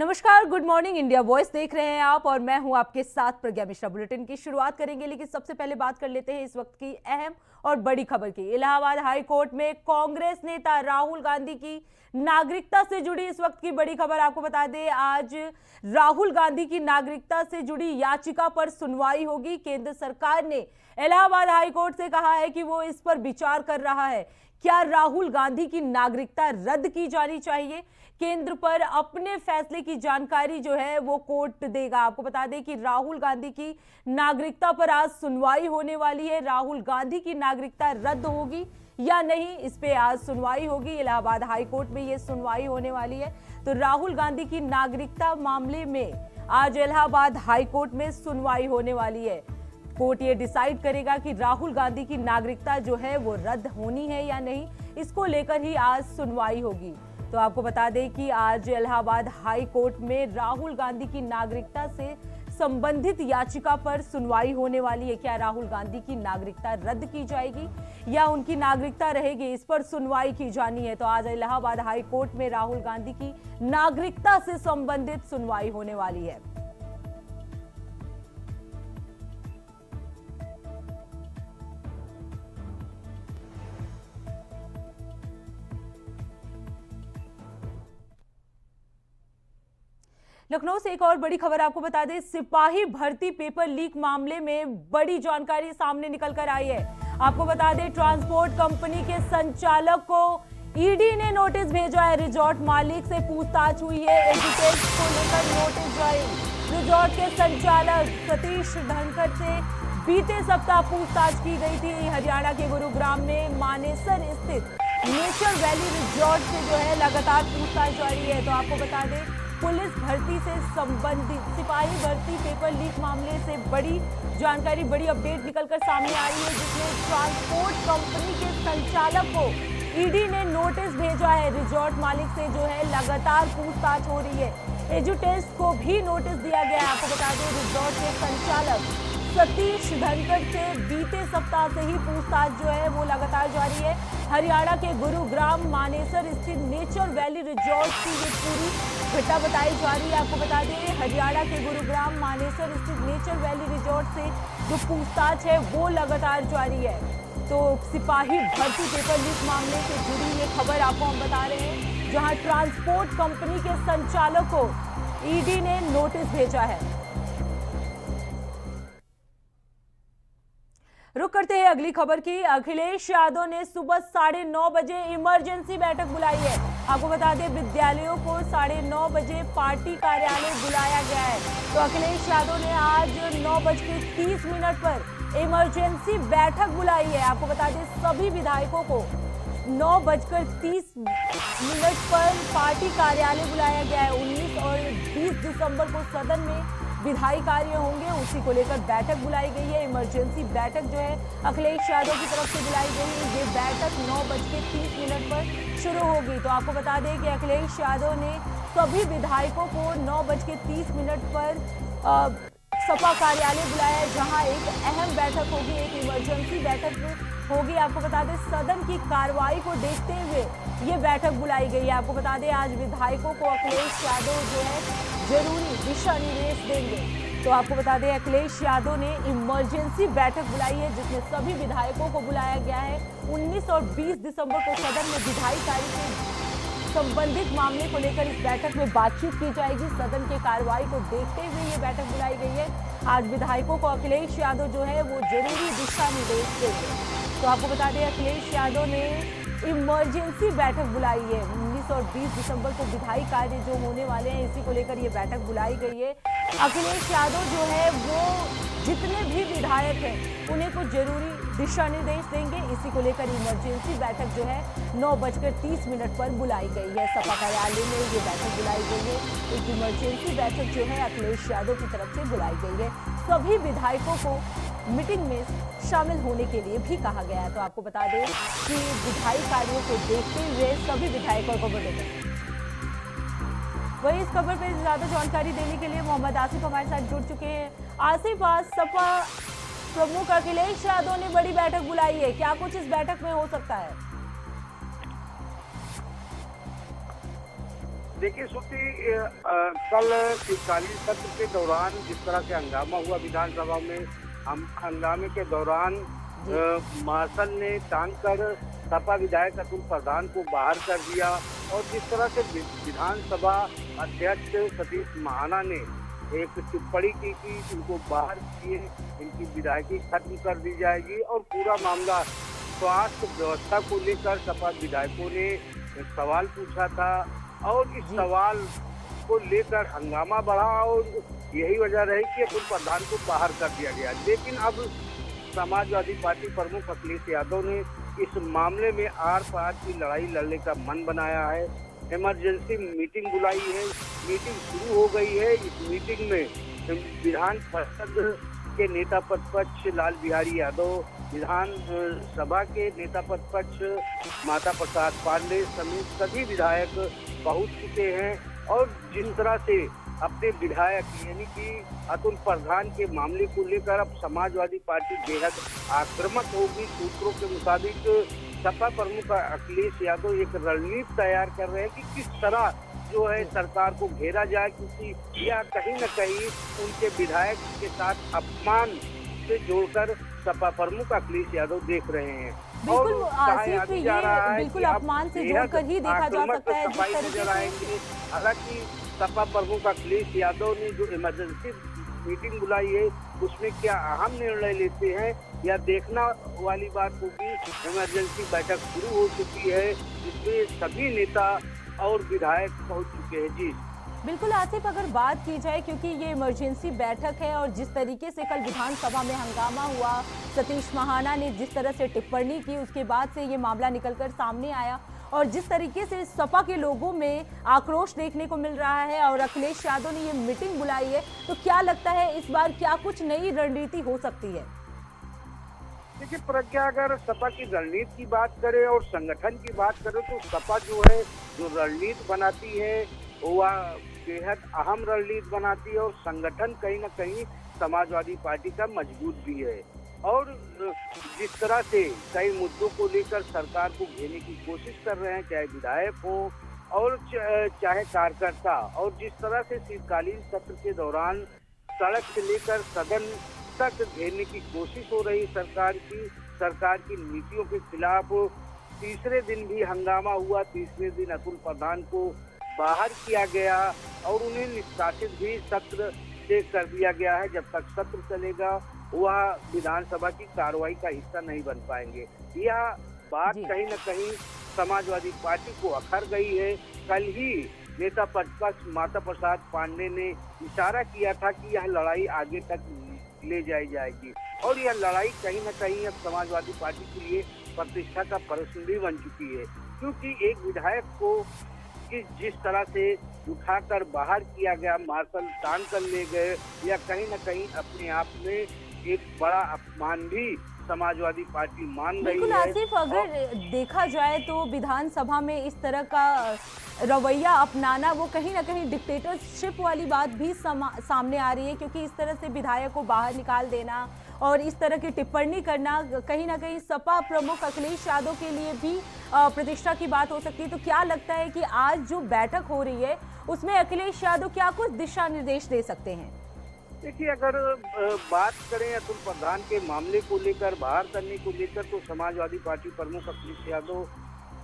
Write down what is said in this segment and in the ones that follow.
नमस्कार, good morning India voice देख रहे हैं आप और मैं हूं आपके साथ प्रज्ञा मिश्रा। बुलेटिन की शुरुआत करेंगे, लेकिन सबसे पहले बात कर लेते हैं इस वक्त की अहम और बड़ी खबर की। इलाहाबाद हाई कोर्ट में कांग्रेस नेता राहुल गांधी की नागरिकता से जुड़ी इस वक्त की बड़ी खबर आपको बता दें। आज राहुल गांधी की नागरिकता से जुड़ी याचिका पर सुनवाई होगी। केंद्र सरकार ने इलाहाबाद हाई कोर्ट से कहा है कि वो इस पर विचार कर रहा है। क्या राहुल गांधी की नागरिकता रद्द की जानी चाहिए? केंद्र पर अपने फैसले की जानकारी जो है वो कोर्ट देगा। आपको बता दें कि राहुल गांधी की नागरिकता पर आज सुनवाई होने वाली है। राहुल गांधी की नागरिकता रद्द होगी या नहीं, इस पे आज सुनवाई होगी। इलाहाबाद हाई कोर्ट में ये सुनवाई होने वाली है। तो राहुल गांधी की नागरिकता मामले में आज इलाहाबाद हाई कोर्ट में सुनवाई होने वाली है। कोर्ट ये डिसाइड करेगा कि राहुल गांधी की नागरिकता जो है वो रद्द होनी है या नहीं। इसको लेकर ही आज सुनवाई होगी। तो आपको बता दें कि आज इलाहाबाद हाई कोर्ट में राहुल गांधी की नागरिकता से संबंधित याचिका पर सुनवाई होने वाली है। क्या राहुल गांधी की नागरिकता रद्द की जाएगी या उनकी नागरिकता रहेगी, इस पर सुनवाई की जानी है। तो आज इलाहाबाद हाई कोर्ट में राहुल गांधी की नागरिकता से संबंधित सुनवाई होने वाली है। लखनऊ से एक और बड़ी खबर आपको बता दें। सिपाही भर्ती पेपर लीक मामले में बड़ी जानकारी सामने निकल कर आई है। आपको बता दें, ट्रांसपोर्ट कंपनी के संचालक को ईडी ने नोटिस भेजा है। रिजॉर्ट मालिक से पूछताछ हुई है। एजुकेट को लेकर नोटिस जारी। रिजॉर्ट के संचालक सतीश धनखड़ से बीते सप्ताह पूछताछ की गई थी। हरियाणा के गुरुग्राम में मानेसर स्थित नेचर वैली रिजॉर्ट से जो है लगातार पूछताछ जारी है। तो आपको बता दें, पुलिस भर्ती से संबंधित सिपाही भर्ती पेपर लीक मामले से बड़ी जानकारी, बड़ी अपडेट निकलकर सामने आई है, जिसमें ट्रांसपोर्ट कंपनी के संचालक को ईडी ने नोटिस भेजा है। रिजॉर्ट मालिक से जो है लगातार पूछताछ हो रही है। एजुटेस्ट को भी नोटिस दिया गया है। आपको बता दें, रिजॉर्ट के संचालक सतीश धनखड़ से बीते सप्ताह से ही पूछताछ जो है वो लगातार जारी है। हरियाणा के गुरुग्राम मानेसर स्थित नेचर वैली रिजॉर्ट की ये पूरी घटना बताई जा रही है। आपको बता दें, हरियाणा के गुरुग्राम मानेसर स्थित नेचर वैली रिजॉर्ट से जो पूछताछ है वो लगातार जारी है। तो सिपाही भर्ती पेपर लीक मामले से जुड़ी ये खबर आपको हम बता रहे हैं, जहां ट्रांसपोर्ट कंपनी के संचालक को ईडी ने नोटिस भेजा है। रुक करते हैं अगली खबर की। अखिलेश यादव ने सुबह 9:30 बजे इमरजेंसी बैठक बुलाई है। आपको बता दें, विद्यालयों को 9:30 बजे पार्टी कार्यालय बुलाया गया है। तो अखिलेश यादव ने आज 9:30 पर इमरजेंसी बैठक बुलाई है। आपको बता दें, सभी विधायकों को 9:30 पर पार्टी कार्यालय बुलाया गया है। 19 और 20 दिसंबर को सदन में विधायी कार्य होंगे, उसी को लेकर बैठक बुलाई गई है। इमरजेंसी बैठक जो है अखिलेश यादव की तरफ से बुलाई गई है। ये बैठक 9:30 पर शुरू होगी। तो आपको बता दें कि अखिलेश यादव ने सभी विधायकों को 9:30 पर सपा कार्यालय बुलाया है, जहां एक अहम बैठक होगी, एक इमरजेंसी बैठक होगी। आपको बता दें, सदन की कार्रवाई को देखते हुए ये बैठक बुलाई गई है। आपको बता दें, आज विधायकों को अखिलेश यादव जो है जरूरी दिशा निर्देश देंगे। तो आपको बता दें, अखिलेश यादव ने इमरजेंसी बैठक बुलाई है, जिसमें सभी विधायकों को बुलाया गया है। 19 और 20 दिसंबर को सदन में विधायी कार्य से संबंधित मामले को लेकर इस बैठक में बातचीत की जाएगी। सदन की कार्रवाई को देखते हुए ये बैठक बुलाई गई है। आज विधायकों को अखिलेश यादव जो है वो जरूरी दिशा निर्देश देंगे। तो आपको बता दें, अखिलेश यादव ने इमरजेंसी बैठक बुलाई है। 19 और 20 दिसंबर को विधायी कार्य जो होने वाले हैं, इसी को लेकर ये बैठक बुलाई गई है। अखिलेश यादव जो है वो जितने भी विधायक हैं उन्हें कुछ जरूरी दिशा निर्देश देंगे। इसी को लेकर इमरजेंसी बैठक जो है 9:30 पर बुलाई गई है। सपा कार्यालय में ये बैठक बुलाई गई है। एक इमरजेंसी बैठक जो है अखिलेश यादव की तरफ से बुलाई गई है। सभी विधायकों को मीटिंग में शामिल होने के लिए भी कहा गया है। तो आपको बता दें कि विधायी कार्यों को देखते हुए सभी विधायकों को बुलाया। वही इस खबर पर ज्यादा जानकारी देने के लिए मोहम्मद आसिफ हमारे साथ जुड़ चुके हैं। आसिफ, आज सपा प्रमुख अखिलेश यादव ने बड़ी बैठक बुलाई है, क्या कुछ इस बैठक में हो सकता है? देखिए श्रुति, कल शीतकालीन सत्र के दौरान जिस तरह से हंगामा हुआ विधानसभा में, हम हंगामे के दौरान मार्शल ने टांग कर सपा विधायक अतुल प्रधान को बाहर कर दिया और जिस तरह से विधानसभा अध्यक्ष सतीश महाना ने एक टिप्पणी की कि इनको बाहर किए, इनकी विधायकी खत्म कर दी जाएगी और पूरा मामला स्वास्थ्य व्यवस्था को लेकर सपा विधायकों ने सवाल पूछा था और इस सवाल को लेकर हंगामा बढ़ा और यही वजह रही कि अतुल प्रधान को बाहर कर दिया गया। लेकिन अब समाजवादी पार्टी प्रमुख अखिलेश यादव ने इस मामले में आर पार की लड़ाई लड़ने का मन बनाया है। इमरजेंसी मीटिंग बुलाई है, मीटिंग शुरू हो गई है। इस मीटिंग में विधान परिषद के नेता प्रतिपक्ष लाल बिहारी यादव, विधान सभा के नेता प्रतिपक्ष माता प्रसाद पांडे समेत सभी विधायक पहुंच चुके हैं और जिस तरह से अपने विधायक यानी कि अतुल प्रधान के मामले को लेकर अब समाजवादी पार्टी बेहद आक्रामक होगी। सूत्रों के मुताबिक सपा प्रमुख अखिलेश यादव एक रणनीति तैयार कर रहे हैं कि किस तरह जो है सरकार को घेरा जाए, क्योंकि यह कहीं न कहीं उनके विधायक के साथ अपमान से जोड़कर सपा प्रमुख अखिलेश यादव देख रहे हैं। बिल्कुल आसिफ, ये बिल्कुल अपमान से जोड़कर ही देखा जा सकता है जिस तरीके से। हालांकि सपा प्रमुख अखिलेश यादव ने जो इमरजेंसी मीटिंग बुलाई है उसमें क्या अहम निर्णय लेते हैं या देखना वाली बात होगी। इमरजेंसी बैठक शुरू हो चुकी है जिसमें सभी नेता और विधायक पहुंच चुके हैं। जी बिल्कुल आसिफ, अगर बात की जाए क्योंकि ये इमरजेंसी बैठक है और जिस तरीके से कल विधानसभा में हंगामा हुआ, सतीश महाना ने जिस तरह से टिप्पणी की उसके बाद से ये मामला निकलकर सामने आया और जिस तरीके से सपा के लोगों में आक्रोश देखने को मिल रहा है और अखिलेश यादव ने ये मीटिंग बुलाई है, तो क्या लगता है इस बार क्या कुछ नई रणनीति हो सकती है? देखिए प्रज्ञा, अगर सपा की रणनीति की बात करें और संगठन की बात करें तो सपा जो है जो रणनीति बनाती है वह बेहद अहम रणनीति बनाती है और संगठन कहीं न कहीं समाजवादी पार्टी का मजबूत भी है और जिस तरह से कई मुद्दों को लेकर सरकार को घेरने की कोशिश कर रहे हैं, चाहे विधायक हो और चाहे कार्यकर्ता, और जिस तरह से शीतकालीन सत्र के दौरान सड़क से लेकर सदन तक घेरने की कोशिश हो रही सरकार की नीतियों के खिलाफ। तीसरे दिन भी हंगामा हुआ, तीसरे दिन अतुल प्रधान को बाहर किया गया और उन्हें निष्कासित भी सत्र से कर दिया गया है। जब तक सत्र चलेगा वह विधानसभा की कार्रवाई का हिस्सा नहीं बन पाएंगे। यह बात कहीं न कहीं समाजवादी पार्टी को अखर गई है। कल ही नेता प्रतिपक्ष माता प्रसाद पांडे ने इशारा किया था कि यह लड़ाई आगे तक ले जाई जाएगी और यह लड़ाई कहीं न कहीं अब समाजवादी पार्टी के लिए प्रतिष्ठा का प्रश्न भी बन चुकी है, क्योंकि एक विधायक को जिस तरह से उठाकर बाहर किया गया, मार्शल टांग कर ले गए, या कहीं न कहीं अपने आप में एक बड़ा अपमान भी समाजवादी पार्टी मान रही है। बिल्कुल आसिफ, अगर देखा जाए तो विधानसभा में इस तरह का रवैया अपनाना वो कहीं ना कहीं डिक्टेटरशिप वाली बात भी सामने आ रही है, क्योंकि इस तरह से विधायक को बाहर निकाल देना और इस तरह की टिप्पणी करना कहीं ना कहीं सपा प्रमुख अखिलेश यादव के लिए भी प्रतिष्ठा की बात हो सकती है। तो क्या लगता है कि आज जो बैठक हो रही है उसमें अखिलेश यादव क्या कुछ दिशा निर्देश दे सकते हैं? देखिए, अगर बात करें अतुल प्रधान के मामले को लेकर, बाहर करने को लेकर, तो समाजवादी पार्टी प्रमुख अखिलेश यादव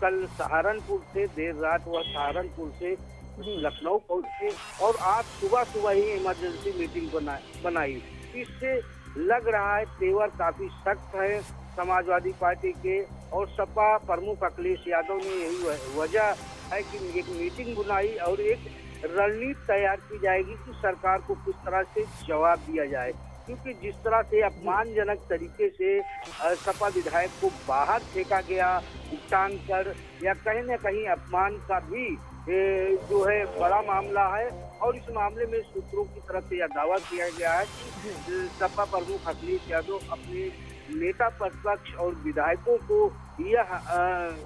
कल सहारनपुर से, देर रात वह सहारनपुर से लखनऊ पहुंचे और आज सुबह ही इमरजेंसी मीटिंग बनाई। इससे लग रहा है तेवर काफी सख्त है समाजवादी पार्टी के और सपा प्रमुख अखिलेश यादव ने यही वजह है कि एक मीटिंग बुलाई और एक रणनीति तैयार की जाएगी कि सरकार को किस तरह से जवाब दिया जाए, क्योंकि जिस तरह से अपमानजनक तरीके से सपा विधायक को बाहर फेंका गया टांग कर, या कहीं न कहीं अपमान का भी जो है बड़ा मामला है और इस मामले में सूत्रों की तरफ से यह दावा किया गया है कि सपा प्रमुख अखिलेश यादव अपने नेता प्रतिपक्ष और विधायकों को यह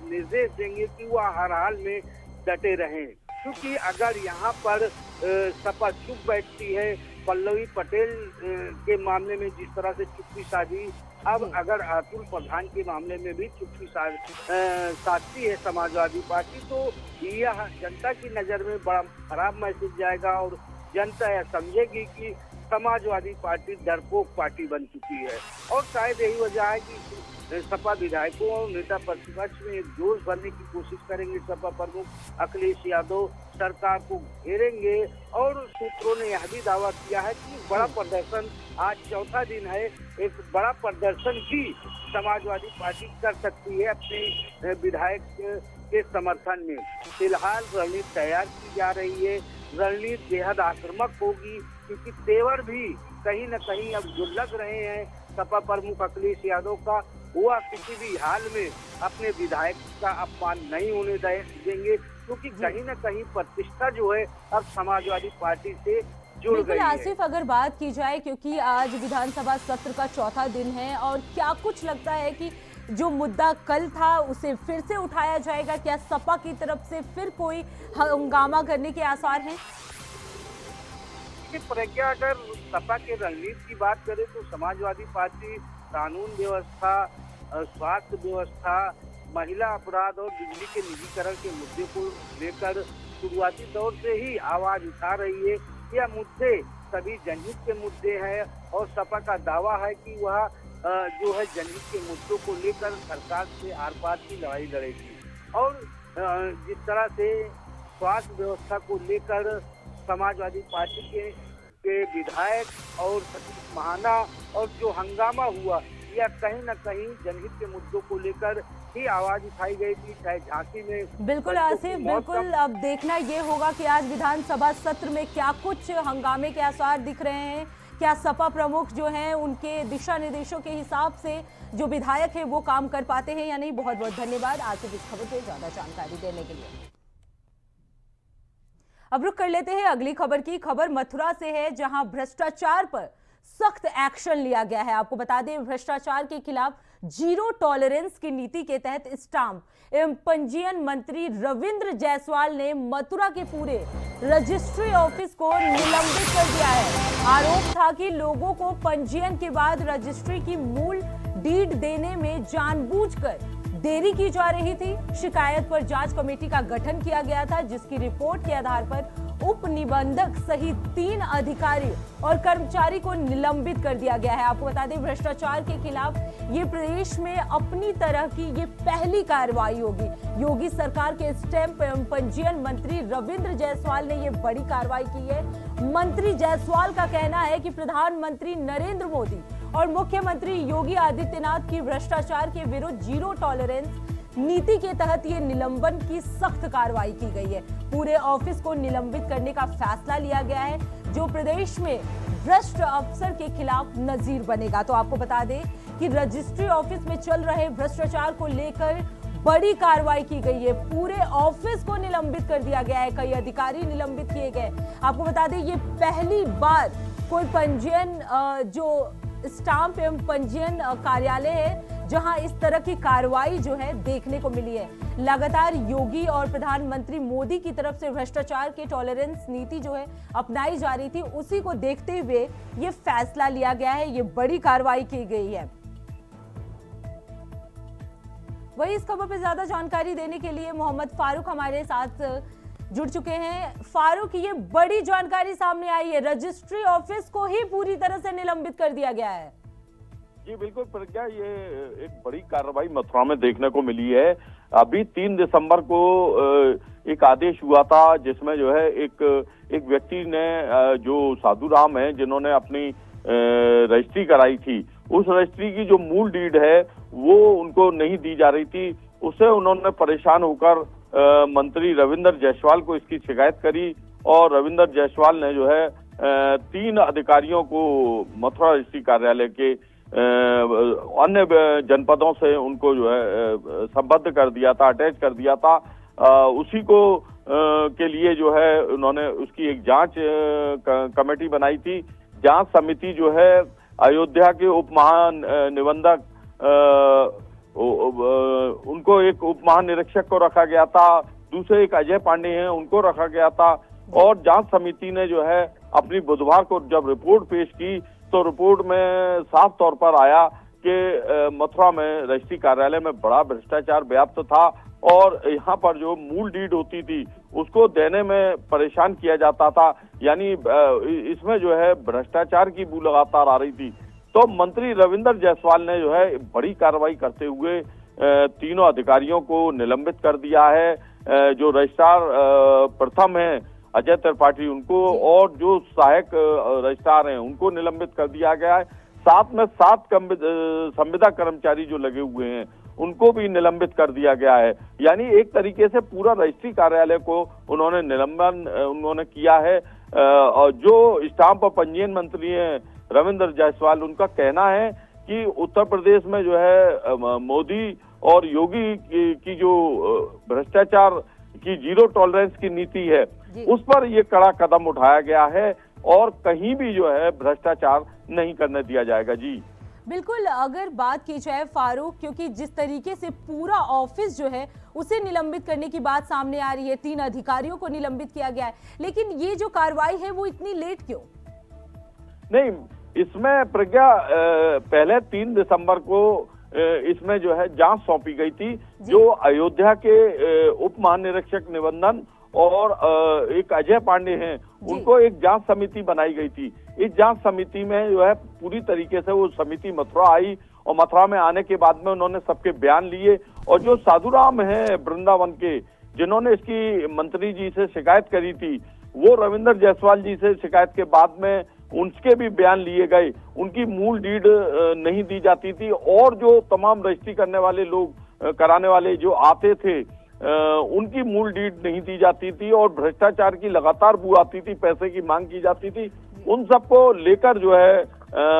निर्देश देंगे कि वह हर हाल में डटे रहें, क्योंकि अगर यहाँ पर सपा चुप बैठती है पल्लवी पटेल के मामले में जिस तरह से चुप्पी साधी, अब अगर अतुल प्रधान के मामले में भी चुप्पी साधती है समाजवादी पार्टी, तो यह जनता की नजर में बड़ा खराब मैसेज जाएगा और जनता यह समझेगी कि समाजवादी पार्टी डरपोक पार्टी बन चुकी है। और शायद यही वजह है कि सपा विधायकों और नेता प्रतिपक्ष में एक जोश भरने की कोशिश करेंगे। सपा प्रमुख अखिलेश यादव सरकार को घेरेंगे और सूत्रों ने यह भी दावा किया है कि बड़ा प्रदर्शन, आज चौथा दिन है, एक बड़ा प्रदर्शन भी समाजवादी पार्टी कर सकती है अपने विधायक के समर्थन में। फिलहाल रणनीति तैयार की जा रही है, रणनीति बेहद आक्रामक होगी, क्योंकि तेवर भी कहीं न कहीं अब जो लग रहे हैं सपा प्रमुख अखिलेश यादव का, वह किसी भी हाल में अपने विधायक का अपमान नहीं होने देंगे, क्योंकि कहीं न कहीं प्रतिष्ठा जो है अब समाजवादी पार्टी से जुड़ गई है। आसिफ, अगर बात की जाए, क्योंकि आज विधानसभा सत्र का चौथा दिन है, और क्या कुछ लगता है कि जो मुद्दा कल था उसे फिर से उठाया जाएगा? क्या सपा की तरफ से फिर कोई हंगामा करने के आसार हैं? प्रज्ञा, अगर सपा के रणनीति की बात करें तो समाजवादी पार्टी कानून व्यवस्था, स्वास्थ्य व्यवस्था, महिला अपराध और बिजली के निजीकरण के मुद्दे को लेकर शुरुआती दौर से ही आवाज उठा रही है। यह मुद्दे सभी जनहित के मुद्दे हैं और सपा का दावा है कि वह जो है जनहित के मुद्दों को लेकर सरकार से आर पार की लड़ाई लड़ेगी। और जिस तरह से स्वास्थ्य व्यवस्था को लेकर समाजवादी पार्टी के विधायक और सतीश महाना और जो हंगामा हुआ, यह कहीं न कहीं जनहित के मुद्दों को लेकर ही आवाज उठाई गई थी, चाहे झांसी में। बिल्कुल आसिफ, बिल्कुल। अब देखना ये होगा कि आज विधानसभा सत्र में क्या कुछ हंगामे के आसार दिख रहे हैं। क्या सपा प्रमुख जो हैं उनके दिशा निर्देशों के हिसाब से जो विधायक है वो काम कर पाते हैं या नहीं? बहुत बहुत धन्यवाद आसिफ इस खबर पे ज्यादा जानकारी देने के लिए। अब रुक कर लेते हैं अगली खबर की। खबर मथुरा से है, जहां भ्रष्टाचार पर सख्त एक्शन लिया गया है। आपको बता दें, भ्रष्टाचार के खिलाफ जीरो टॉलरेंस की नीति के तहत स्टाम्प एवं पंजीयन मंत्री रविंद्र जायसवाल ने मथुरा के पूरे रजिस्ट्री ऑफिस को निलंबित कर दिया है। आरोप था कि लोगों को पंजीयन के बाद रजिस्ट्री की मूल डीड देने में जानबूझकर देरी की जा रही थी। शिकायत पर जांच कमेटी का गठन किया गया था, जिसकी रिपोर्ट के आधार पर उप निबंधक सहित 3 अधिकारी और कर्मचारी को निलंबित कर दिया गया है। आपको बता दें, भ्रष्टाचार के खिलाफ ये प्रदेश में अपनी तरह की ये पहली कार्रवाई होगी। योगी सरकार के स्टैंप एवं पंजीयन मंत्री रविंद्र जायसवाल ने ये बड़ी कार्रवाई की है। मंत्री जायसवाल का कहना है कि प्रधानमंत्री नरेंद्र मोदी और मुख्यमंत्री योगी आदित्यनाथ की भ्रष्टाचार के विरुद्ध जीरो टॉलरेंस नीति के तहत ये निलंबन की सख्त कार्रवाई की गई है। पूरे ऑफिस को निलंबित करने का फैसला लिया गया है, जो प्रदेश में भ्रष्ट अफसर के खिलाफ नजीर बनेगा। तो आपको बता दें कि रजिस्ट्री ऑफिस में चल रहे भ्रष्टाचार को लेकर बड़ी कार्रवाई की गई है। पूरे ऑफिस को निलंबित कर दिया गया है, कई अधिकारी निलंबित किए गए। आपको बता दें, ये पहली बार कोई पंजीयन जो स्टाम्प एवं पंजीयन कार्यालय है जहां इस तरह की कार्रवाई जो है देखने को मिली है। लगातार योगी और प्रधानमंत्री मोदी की तरफ से भ्रष्टाचार के टॉलरेंस नीति जो है अपनाई जा रही थी, उसी को देखते हुए ये फैसला लिया गया है, ये बड़ी कार्रवाई की गई है। वही इस खबर पर ज्यादा जानकारी देने के लिए मोहम्मद फारूक हमारे साथ जुड़ चुके हैं। फारूक, ये बड़ी जानकारी सामने आई है, रजिस्ट्री ऑफिस को ही पूरी तरह से निलंबित कर दिया गया है। जी बिल्कुल प्रज्ञा, ये एक बड़ी कार्रवाई मथुरा में देखने को मिली है। अभी 3 दिसंबर को एक आदेश हुआ था, जिसमें जो है एक व्यक्ति ने, जो साधु राम है, जिन्होंने अपनी रजिस्ट्री कराई थी, उस रजिस्ट्री की जो मूल डीड है वो उनको नहीं दी जा रही थी। उससे उन्होंने परेशान होकर मंत्री रविंद्र जायसवाल को इसकी शिकायत करी और रविंद्र जायसवाल ने जो है 3 अधिकारियों को मथुरा रजिस्ट्री कार्यालय के अन्य जनपदों से उनको जो है संबद्ध कर दिया था, अटैच कर दिया था। उसी को के लिए जो है उन्होंने उसकी एक जांच कमेटी बनाई थी। जांच समिति जो है अयोध्या के उप महानिबंधक, उनको एक उप महानिरीक्षक को रखा गया था, दूसरे एक अजय पांडे हैं, उनको रखा गया था। और जांच समिति ने जो है अपनी बुधवार को जब रिपोर्ट पेश की तो रिपोर्ट में साफ तौर पर आया कि मथुरा में रजिस्ट्री कार्यालय में बड़ा भ्रष्टाचार व्याप्त था और यहाँ पर जो मूल डीड होती थी उसको देने में परेशान किया जाता था, यानी इसमें जो है भ्रष्टाचार की बू लगातार आ रही थी। तो मंत्री रविंद्र जायसवाल ने जो है बड़ी कार्रवाई करते हुए तीनों अधिकारियों को निलंबित कर दिया है। जो रजिस्ट्रार प्रथम है अजय त्रिपाठी उनको और जो सहायक रजिस्ट्रार हैं उनको निलंबित कर दिया गया है। साथ में 7 संविदा कर्मचारी जो लगे हुए हैं उनको भी निलंबित कर दिया गया है। यानी एक तरीके से पूरा रजिस्ट्री कार्यालय को उन्होंने निलंबन किया है। और जो स्टाम्प और पंजीयन मंत्री हैं रविंद्र जायसवाल, उनका कहना है कि उत्तर प्रदेश में जो है मोदी और योगी की जो भ्रष्टाचार की जीरो टॉलरेंस की नीति है उस पर ये कड़ा कदम उठाया गया है और कहीं भी जो है भ्रष्टाचार नहीं करने दिया जाएगा। जी बिल्कुल, अगर बात की जाए फारूक, क्योंकि जिस तरीके से पूरा ऑफिस जो है उसे निलंबित करने की बात सामने आ रही है, 3 अधिकारियों को निलंबित किया गया है, लेकिन ये जो कार्रवाई है वो इतनी लेट क्यों? नहीं, इसमें प्रज्ञा पहले 3 दिसंबर को इसमें जो है जांच सौंपी गई थी। जो अयोध्या के उप महानिरीक्षक निबंधन और एक अजय पांडे हैं उनको एक जांच समिति बनाई गई थी। इस जांच समिति में जो है पूरी तरीके से वो समिति मथुरा आई और मथुरा में आने के बाद में उन्होंने सबके बयान लिए और जो साधुराम है वृंदावन के जिन्होंने इसकी मंत्री जी से शिकायत करी थी वो रविंद्र जायसवाल जी से शिकायत के बाद में उनके भी बयान लिए गए। उनकी मूल डीड नहीं दी जाती थी और जो तमाम रजिस्ट्री करने वाले लोग कराने वाले जो आते थे उनकी मूल डीड नहीं दी जाती थी और भ्रष्टाचार की लगातार बू आती थी, पैसे की मांग की जाती थी। उन सबको लेकर जो है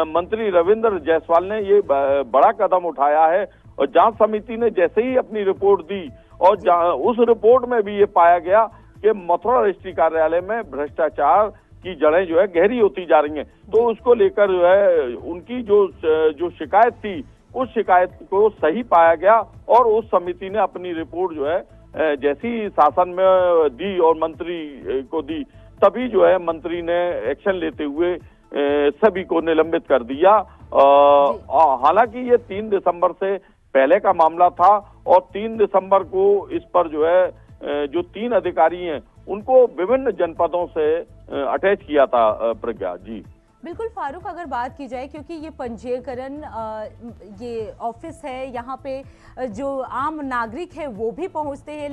मंत्री रविंद्र जायसवाल ने ये बड़ा कदम उठाया है और जांच समिति ने जैसे ही अपनी रिपोर्ट दी और उस रिपोर्ट में भी ये पाया गया कि मथुरा रजिस्ट्री कार्यालय में भ्रष्टाचार की जड़ें जो है गहरी होती जा रही हैं। तो उसको लेकर जो है उनकी जो शिकायत थी उस शिकायत को सही पाया गया और उस समिति ने अपनी रिपोर्ट जो है जैसी शासन में दी और मंत्री को दी तभी जो है मंत्री ने एक्शन लेते हुए सभी को निलंबित कर दिया। हालांकि ये 3 दिसंबर से पहले का मामला था और 3 दिसंबर को इस पर जो है जो 3 अधिकारी हैं उनको विभिन्न जनपदों से अटैच किया था प्रज्ञा। जी बिल्कुल फारूक, अगर बात की जाए क्योंकि ये पंजीकरण ये ऑफिस है, यहाँ पे जो आम नागरिक है वो भी पहुँचते हैं,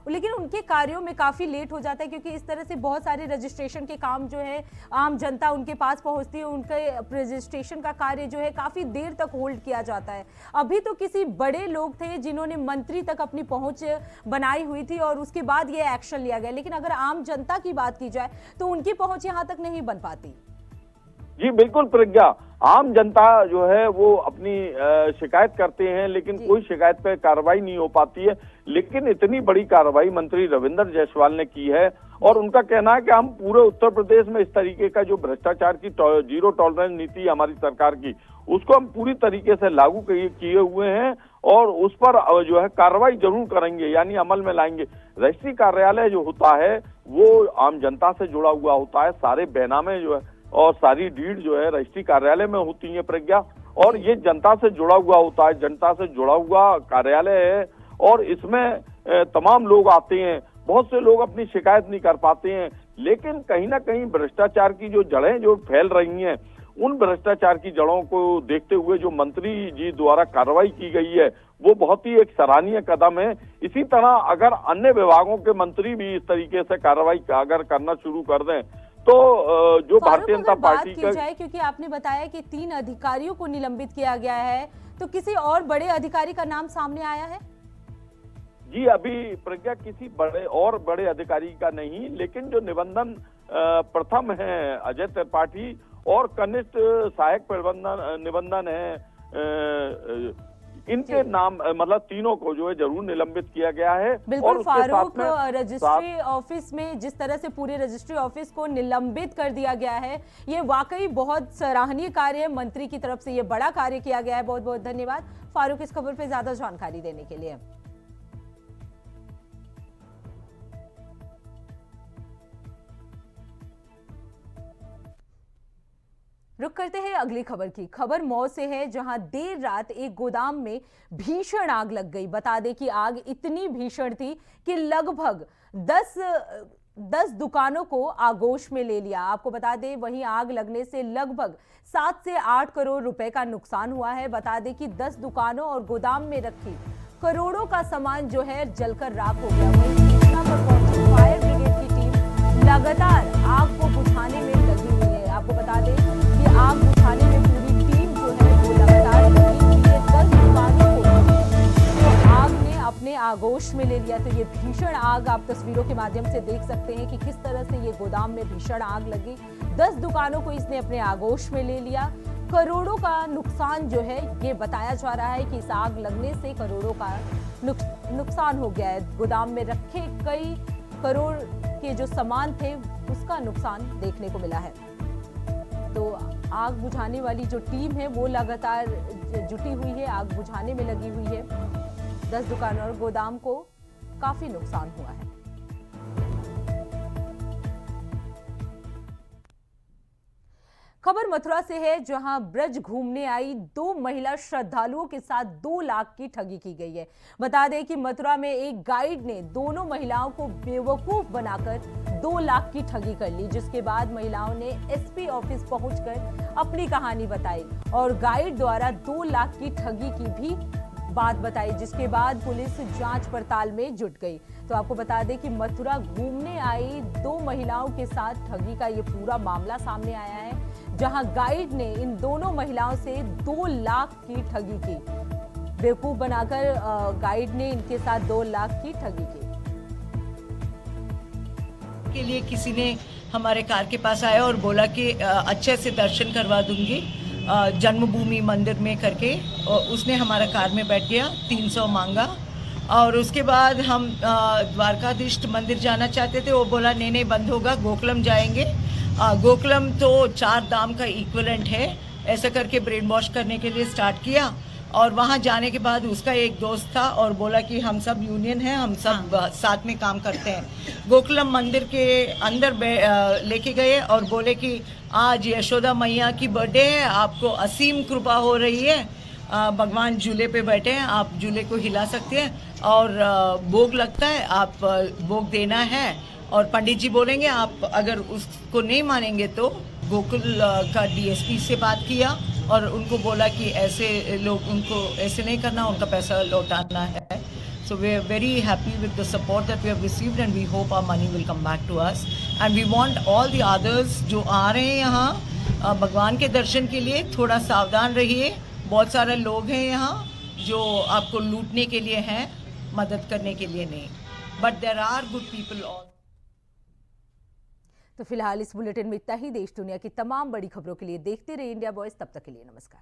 लेकिन उनके कार्यों में काफ़ी लेट हो जाता है क्योंकि इस तरह से बहुत सारे रजिस्ट्रेशन के काम जो है आम जनता उनके पास पहुंचती है, उनके रजिस्ट्रेशन का कार्य जो है काफ़ी देर तक होल्ड किया जाता है। अभी तो किसी बड़े लोग थे जिन्होंने मंत्री तक अपनी पहुंच बनाई हुई थी और उसके बाद ये एक्शन लिया गया, लेकिन अगर आम जनता की बात की जाए तो उनकी पहुंच यहाँ तक नहीं बन पाती। जी बिल्कुल प्रज्ञा, आम जनता जो है वो अपनी शिकायत करते हैं लेकिन कोई शिकायत पे कार्रवाई नहीं हो पाती है। लेकिन इतनी बड़ी कार्रवाई मंत्री रविंद्र जायसवाल ने की है और उनका कहना है कि हम पूरे उत्तर प्रदेश में इस तरीके का जो भ्रष्टाचार की जीरो टॉलरेंस नीति हमारी सरकार की उसको हम पूरी तरीके से लागू किए हुए हैं और उस पर जो है कार्रवाई जरूर करेंगे, यानी अमल में लाएंगे। रजिस्ट्री कार्यालय जो होता है वो आम जनता से जुड़ा हुआ होता है, सारे बैनामे जो है और सारी डीड जो है रजिस्ट्री कार्यालय में होती है प्रज्ञा, और ये जनता से जुड़ा हुआ होता है, जनता से जुड़ा हुआ कार्यालय है और इसमें तमाम लोग आते हैं। बहुत से लोग अपनी शिकायत नहीं कर पाते हैं, लेकिन कहीं ना कहीं भ्रष्टाचार की जो जड़ें जो फैल रही हैं उन भ्रष्टाचार की जड़ों को देखते हुए जो मंत्री जी द्वारा कार्रवाई की गई है वो बहुत ही एक सराहनीय कदम है। इसी तरह अगर अन्य विभागों के मंत्री भी इस तरीके से कार्रवाई अगर करना शुरू कर दें तो जो भारतीय जनता पार्टी का, क्योंकि आपने बताया कि 3 अधिकारियों को निलंबित किया गया है, तो किसी और बड़े अधिकारी का नाम सामने आया है? जी अभी प्रज्ञा किसी बड़े अधिकारी का नहीं, लेकिन जो निबंधन प्रथम है अजय त्रिपाठी और कनिष्ठ सहायक निबंधन है इनके नाम मतलब तीनों को जो है जरूर निलंबित किया गया है। बिल्कुल फारूक, रजिस्ट्री ऑफिस में जिस तरह से पूरे रजिस्ट्री ऑफिस को निलंबित कर दिया गया है ये वाकई बहुत सराहनीय कार्य है, मंत्री की तरफ से ये बड़ा कार्य किया गया है। बहुत बहुत धन्यवाद फारूक इस खबर पे ज्यादा जानकारी देने के लिए। रुक करते हैं अगली खबर की। खबर मऊ से है, जहां देर रात एक गोदाम में भीषण आग लग गई। बता दें कि आग इतनी भीषण थी कि लगभग 10 दुकानों को आगोश में ले लिया। आपको बता दें, वहीं आग लगने से लगभग 7 से 8 करोड़ रुपए का नुकसान हुआ है। बता दें कि 10 दुकानों और गोदाम में रखी करोड़ों का सामान जो है जलकर राख हो गया। वहीं सूचना पर पहुंची फायर ब्रिगेड की टीम लगातार आग को बुझाने में लगी हुई है। आपको बता दें कि आग बुझाने में पूरी टीम जो है वो लगातार लगी हुई है। 10 दुकानों को तो आग ने अपने आगोश में ले लिया। तो ये भीषण आग आप तस्वीरों के माध्यम से देख सकते हैं कि किस तरह से ये गोदाम में भीषण आग लगी। 10 दुकानों को इसने अपने आगोश में ले लिया। करोड़ों का नुकसान जो है ये बताया जा रहा है कि इस आग लगने से करोड़ों का नुकसान हो गया है। गोदाम में रखे कई करोड़ के जो सामान थे उसका नुकसान देखने को मिला है। तो आग बुझाने वाली जो टीम है वो लगातार जुटी हुई है, आग बुझाने में लगी हुई है। 10 दुकानों और गोदाम को काफी नुकसान हुआ है। खबर मथुरा से है, जहां ब्रज घूमने आई 2 महिला श्रद्धालुओं के साथ 2 लाख की ठगी की गई है। बता दें कि मथुरा में एक गाइड ने दोनों महिलाओं को बेवकूफ बनाकर 2 लाख की ठगी कर ली, जिसके बाद महिलाओं ने एसपी ऑफिस पहुंचकर अपनी कहानी बताई और गाइड द्वारा 2 लाख की ठगी की भी बात बताई, जिसके बाद पुलिस जांच पड़ताल में जुट गई। तो आपको बता दें कि मथुरा घूमने आई 2 महिलाओं के साथ ठगी का ये पूरा मामला सामने आया है, जहां गाइड ने इन दोनों महिलाओं से 2 लाख की ठगी की। बेवकूफ बनाकर गाइड ने इनके साथ 2 लाख की ठगी की। के लिए किसी ने हमारे कार के पास आया और बोला कि अच्छे से दर्शन करवा दूंगी जन्मभूमि मंदिर में करके। और उसने हमारा कार में बैठ गया, 300 मांगा और उसके बाद हम द्वारकाधीश मंदिर जाना चाहते थे। वो बोला नहीं बंद होगा, गोकुलम जाएंगे। गोकुलम तो 4 धाम का इक्विवेलेंट है। ऐसा करके ब्रेन वॉश करने के लिए स्टार्ट किया और वहाँ जाने के बाद उसका एक दोस्त था और बोला कि हम सब यूनियन है, हम सब साथ में काम करते हैं। गोकुलम मंदिर के अंदर लेके गए और बोले कि आज यशोदा मैया की बर्थडे है, आपको असीम कृपा हो रही है, भगवान झूले पे बैठे हैं, आप झूले को हिला सकते हैं और भोग लगता है, आप भोग देना है। और पंडित जी बोलेंगे, आप अगर उसको नहीं मानेंगे तो गोकुल का डीएसपी से बात किया और उनको बोला कि ऐसे लोग उनको ऐसे नहीं करना, उनका पैसा लौटाना है। So we are very happy with the support that we have received and we hope our money will come back to us. And we want all the others जो आ रहे हैं यहाँ भगवान के दर्शन के लिए, थोड़ा सावधान रहिए। बहुत सारे लोग हैं यहाँ जो आपको लूटने के लिए हैं, मदद करने के लिए नहीं। But there are good people all. तो फिलहाल इस बुलेटिन में इतना ही। देश दुनिया की तमाम बड़ी खबरों के लिए देखते रहिए इंडिया वॉइस। तब तक के लिए नमस्कार।